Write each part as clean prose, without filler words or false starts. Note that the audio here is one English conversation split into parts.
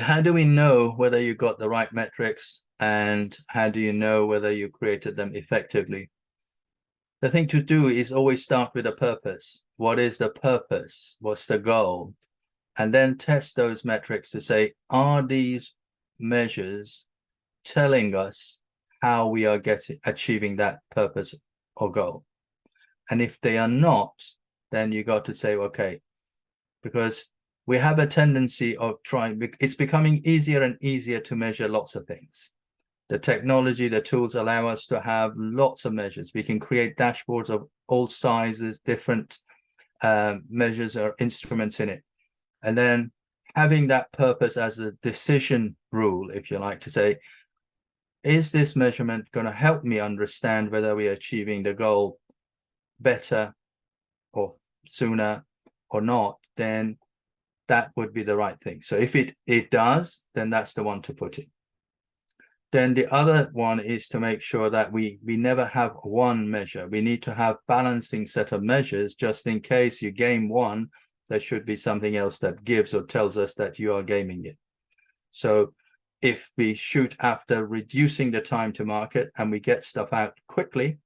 how do we know whether you got the right metrics, and how do you know whether you created them effectively? The thing to do is always start with a purpose. What is the purpose? What's the goal? And then test those metrics to say, are these measures telling us how we are achieving that purpose or goal? And if they are not, then you got to say, okay, because we have a tendency of it's becoming easier and easier to measure lots of things. The technology, the tools allow us to have lots of measures. We can create dashboards of all sizes, different measures or instruments in it. And then having that purpose as a decision rule, if you like, to say, is this measurement going to help me understand whether we're achieving the goal better or sooner or not? Then that would be the right thing. So if it does, then that's the one to put in. Then the other one is to make sure that we never have one measure. We need to have balancing set of measures, just in case you game one, there should be something else that gives or tells us that you are gaming it. So if we shoot after reducing the time to market and we get stuff out quickly,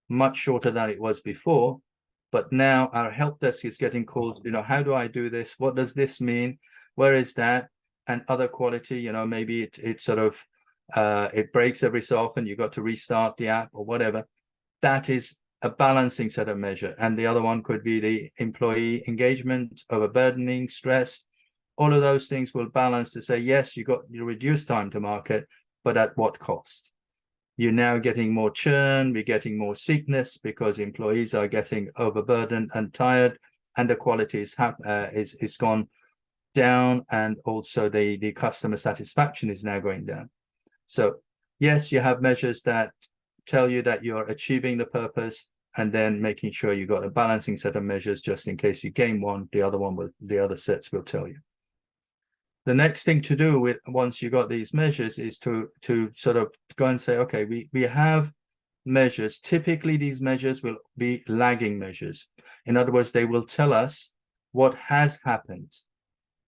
much shorter than it was before, but now our help desk is getting called, how do I do this? What does this mean? Where is that? And other quality, maybe it sort of, it breaks every so often, you got to restart the app or whatever. That is a balancing set of measure. And the other one could be the employee engagement, overburdening, stress. All of those things will balance to say, yes, you reduced time to market, but at what cost? You're now getting more churn, we're getting more sickness because employees are getting overburdened and tired, and the quality is gone down, and also the customer satisfaction is now going down. So yes, you have measures that tell you that you're achieving the purpose, and then making sure you got a balancing set of measures just in case you game one, the other sets will tell you. The next thing to do with once you got these measures is to sort of go and say, okay, we have measures. Typically, these measures will be lagging measures. In other words, they will tell us what has happened.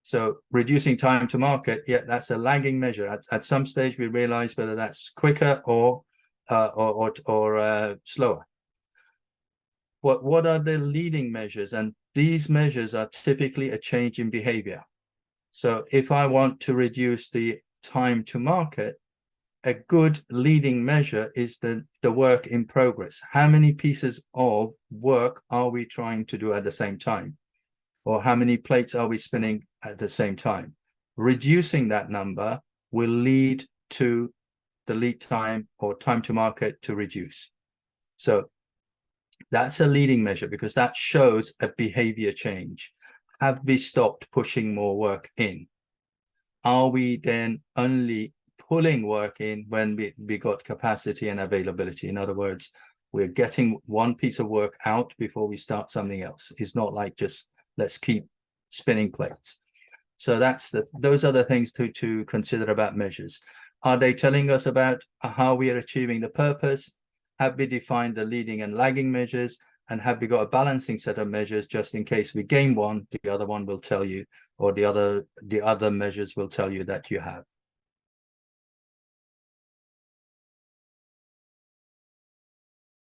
So reducing time to market, yeah, that's a lagging measure. At some stage, we realize whether that's quicker or slower. What are the leading measures? And these measures are typically a change in behavior. So if I want to reduce the time to market, a good leading measure is the work in progress. How many pieces of work are we trying to do at the same time? Or how many plates are we spinning at the same time? Reducing that number will lead to the lead time or time to market to reduce. So that's a leading measure because that shows a behavior change. Have we stopped pushing more work in? Are we then only pulling work in when we got capacity and availability? In other words, we're getting one piece of work out before we start something else. It's not like just let's keep spinning plates. So those are the things to consider about measures. Are they telling us about how we are achieving the purpose? Have we defined the leading and lagging measures? And have we got a balancing set of measures just in case we game one, the other one will tell you, or the other measures will tell you that you have.